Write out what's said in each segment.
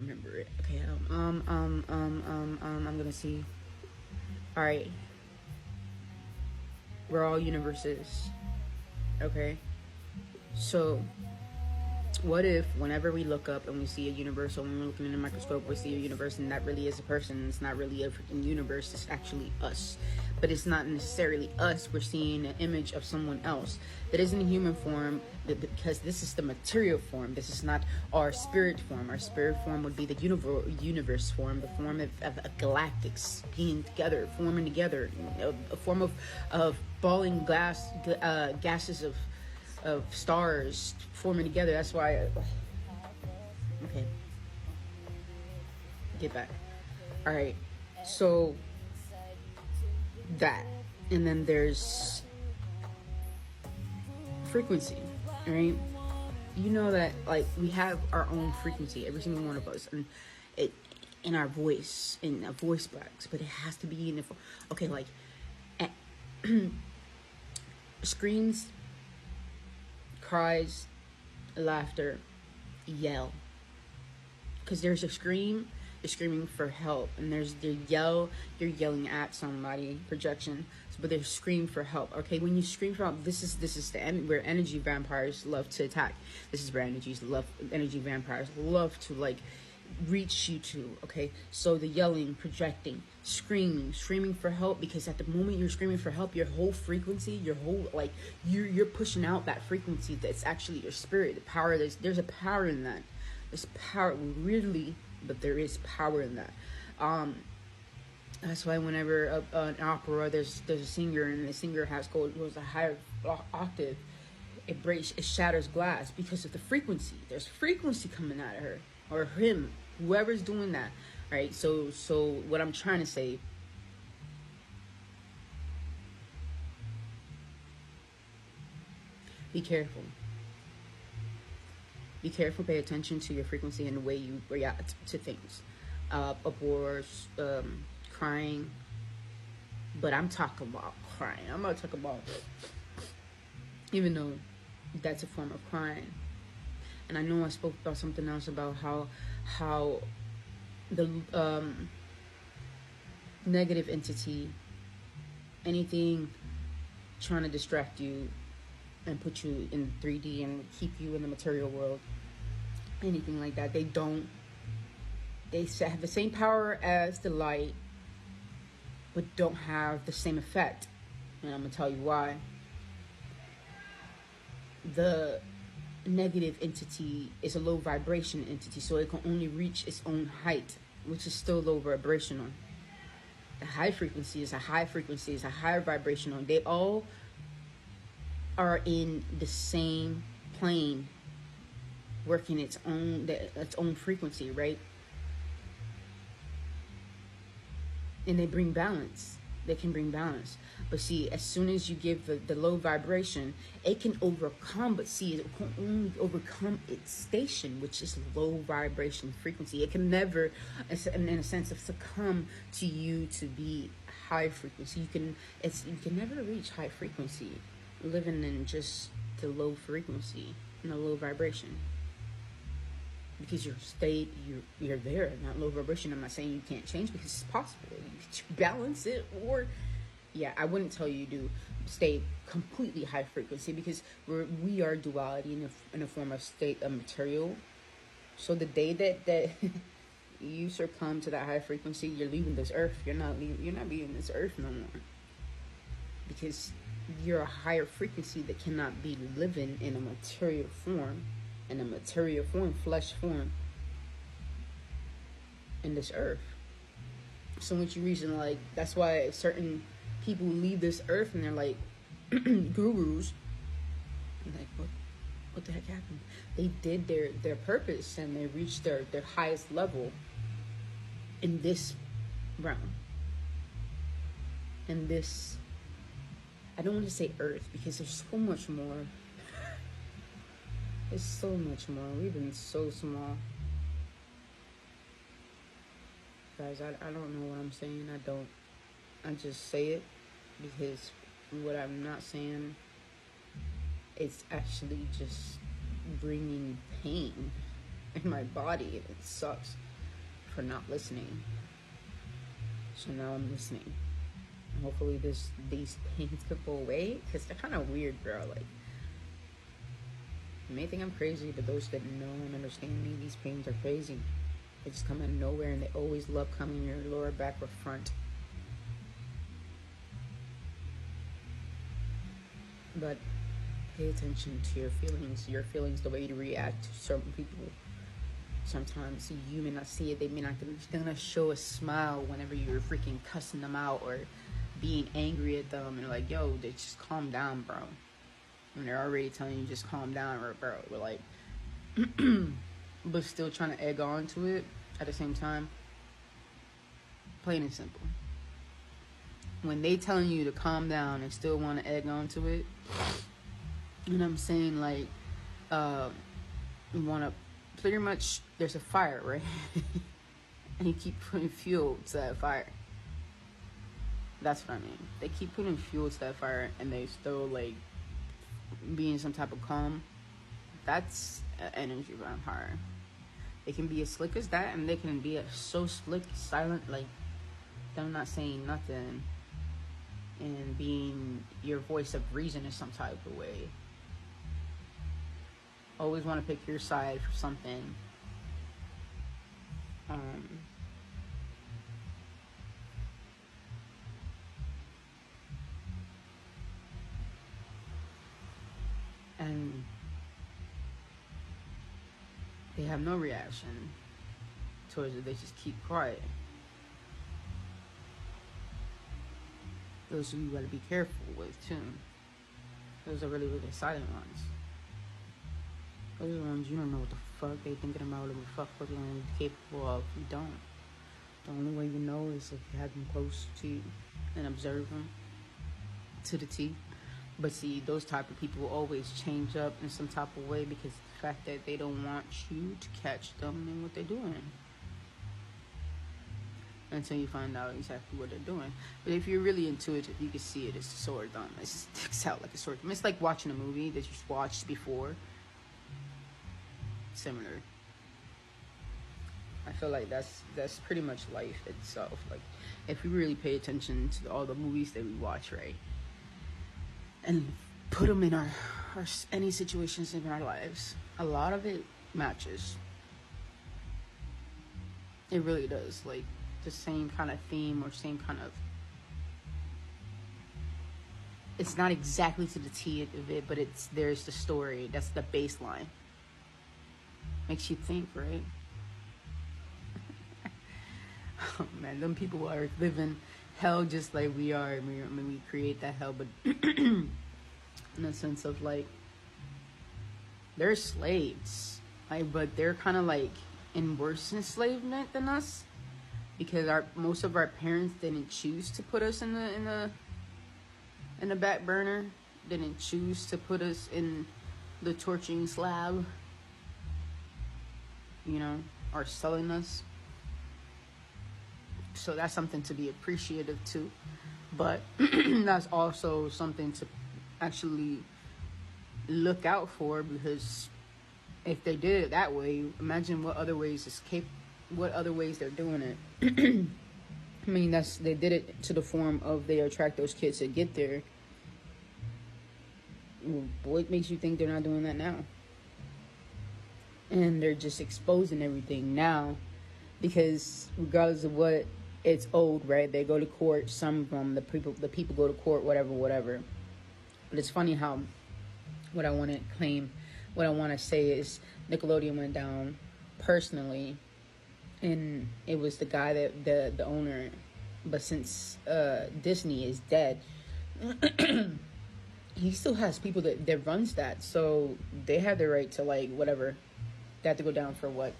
remember it. Okay, I'm gonna see. All right, we're all universes. Okay, so what if whenever we look up and we see a universe, or when we're looking in a microscope, we see a universe, and that really is a person? It's not really a freaking universe. It's actually us, but it's not necessarily us. We're seeing an image of someone else that isn't in human form, because this is the material form. This is not our spirit form. Our spirit form would be the universe form, the form of galactics being together, forming together, a form of balling gases of stars forming together. That's why okay, get back. All right, so that, and then there's frequency, right? You know that, like, we have our own frequency, every single one of us, and it in our voice, in a voice box, but it has to be in the okay, like screams, cries, laughter, yell. Because there's a scream, you're screaming for help, and there's the yell, you're yelling at somebody, projection. But there's scream for help. Okay, when you scream for help, this is where energy vampires love to attack. This is where energy vampires love to, like, reach you to. Okay, so the yelling, projecting, screaming for help, because at the moment you're screaming for help, your whole frequency, your whole, like, you're pushing out that frequency that's actually your spirit, the power. There's a power in that. There's power, really, but there is power in that. That's why whenever an opera, there's a singer, and the singer has a higher octave, it shatters glass because of the frequency. There's frequency coming out of her or him, whoever's doing that, right? So what I'm trying to say, be careful. Be careful. Pay attention to your frequency and the way you react to things. Uproars, crying. But I'm talking about crying. I'm not talking about, even though that's a form of crying. And I know I spoke about something else about how the negative entity, anything trying to distract you and put you in 3D and keep you in the material world, anything like that, they have the same power as the light, but don't have the same effect. And I'm gonna tell you why. The negative entity is a low vibration entity, so it can only reach its own height, which is still low vibrational. The high frequency is a high frequency, is a higher vibrational. They all are in the same plane, working its own frequency, right? And they bring balance. They can bring balance. But see, as soon as you give the low vibration, it can overcome. But see, it can only overcome its station, which is low vibration frequency. It can never, in a sense, of succumb to you to be high frequency. You can never reach high frequency living in just the low frequency, in a low vibration. Because you're there, not low vibration. I'm not saying you can't change, because it's possible. You can balance it, or I wouldn't tell you to stay completely high frequency, because we are duality in a form of state of material. So the day that you succumb to that high frequency, you're leaving this earth. You're not being this earth no more, because you're a higher frequency that cannot be living in a material form. In a material form, flesh form, in this earth. So which reason, like, that's why certain people leave this earth and they're like gurus. Like, what the heck happened? They did their purpose, and they reached their highest level in this realm. In this, I don't want to say earth, because there's so much more. There's so much more. We've been so small. Guys, I don't know what I'm saying. I just say it because what I'm not saying, it's actually just bringing pain in my body, and it sucks. for not listening. So now I'm listening. Hopefully these pains could go away, because they're kind of weird, bro. Like, you may think I'm crazy, but those that know and understand me, these pains are crazy. They just come out of nowhere, and they always love coming in your lower back or front. But pay attention to your feelings, the way you react to certain people. Sometimes you may not see it, they may not, they're gonna show a smile whenever you're freaking cussing them out or being angry at them, and like, yo, they just calm down, bro. And they're already telling you just calm down, or bro, we're like, but still trying to egg on to it at the same time. Plain and simple. When they telling you to calm down and still want to egg on to it, and I'm saying, like, you want to, pretty much, there's a fire, right? And you keep putting fuel to that fire. That's what I mean. They keep putting fuel to that fire, and they still, like, be in some type of calm. That's an energy vampire. They can be as slick as that, and they can be so slick, silent, like they're not saying nothing, and being your voice of reason in some type of way. Always want to pick your side for something. And they have no reaction towards it. They just keep quiet. Those you gotta be careful with too. Those are really, really silent ones. Those are the ones you don't know what the fuck they thinking about, or what the fuck what they're capable of. You don't. The only way you know is if you have them close to you and observe them to the T. But see, those type of people will always change up in some type of way, because of the fact that they don't want you to catch them in what they're doing until you find out exactly what they're doing. But if you're really intuitive, you can see it. It's a sword thumb. It sticks out like a sword thumb. It's like watching a movie that you've watched before. Similar. I feel like that's pretty much life itself. Like, if we really pay attention to all the movies that we watch, right, and put them in our any situations in our lives, a lot of it matches. It really does. Like, the same kind of theme, or same kind of, it's not exactly to the T of it, but there's the story. That's the baseline. Makes you think, right? Oh man, them people are living hell just like we are. I mean, we create that hell, but in a sense of, like, they're slaves, like, but they're kind of like in worse enslavement than us, because most of our parents didn't choose to put us in the back burner, didn't choose to put us in the torturing slab, you know, or selling us. So that's something to be appreciative to, but that's also something to actually look out for, because if they did it that way, imagine what other ways they're doing it. I mean, they did it to the form of they attract those kids to get there. What makes you think they're not doing that now? And they're just exposing everything now, because regardless of what, it's old, right? They go to court. Some of them, the people go to court, whatever. But it's funny how what I want to say is Nickelodeon went down personally, and it was the guy that the owner. But since Disney is dead, he still has people that runs that, so they have the right to, like, whatever. They have to go down for what?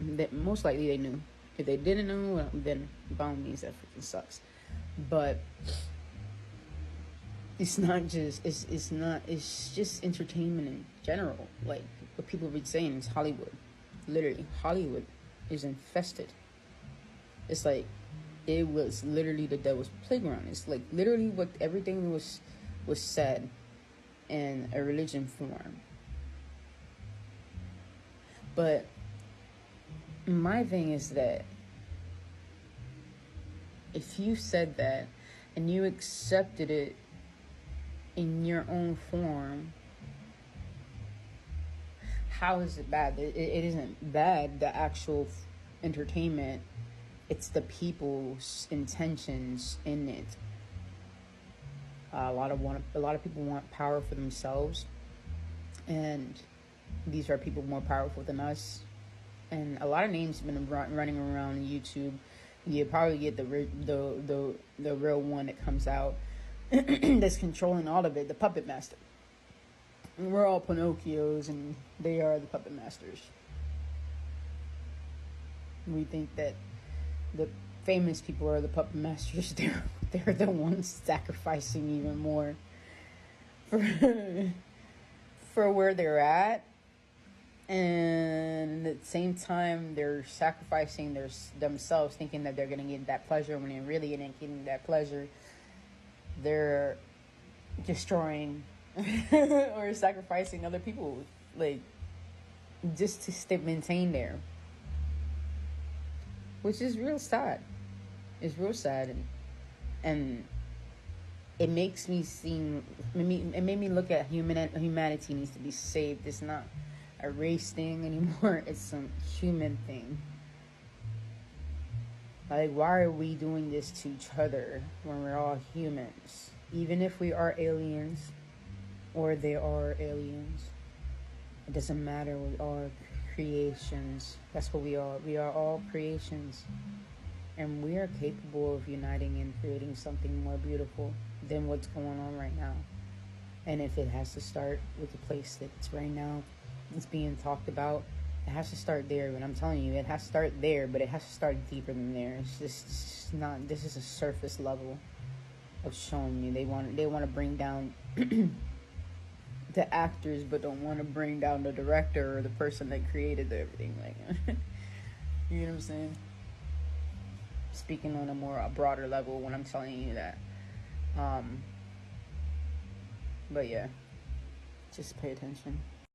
That most likely they knew. If they didn't know, well, then by all means that freaking sucks. But it's not just it's just entertainment in general. Like, what people be saying is Hollywood. Literally, Hollywood is infested. It's like it was literally the devil's playground. It's like literally what everything was said in a religion form. But My thing is that if you said that and you accepted it in your own form, how is it bad? It isn't bad, the actual entertainment. It's the people's intentions in it. A lot of people want power for themselves, and these are people more powerful than us. And a lot of names have been running around YouTube. You probably get the real one that comes out that's controlling all of it, the puppet master. And we're all Pinocchios, and they are the puppet masters. We think that the famous people are the puppet masters. They're the ones sacrificing even more for where they're at, and at the same time they're sacrificing themselves, thinking that they're gonna get that pleasure when they're really not getting that pleasure. They're destroying or sacrificing other people, like, just to maintain there, which is real sad. It's real sad, and it makes me seem. It made me look at humanity needs to be saved. It's not a race thing anymore. It's some human thing. Like, why are we doing this to each other when we're all humans? Even if we are aliens, or they are aliens, it doesn't matter. We are creations. That's what we are. We are all creations. And we are capable of uniting and creating something more beautiful than what's going on right now. And if it has to start with the place that it's right now, it's being talked about, it has to start there. And I'm telling you, it has to start there, but it has to start deeper than there. It's just not. This is a surface level of showing you. They want to bring down the actors, but don't want to bring down the director or the person that created everything. Like, you know what I'm saying? Speaking on a broader level when I'm telling you that. But yeah, just pay attention.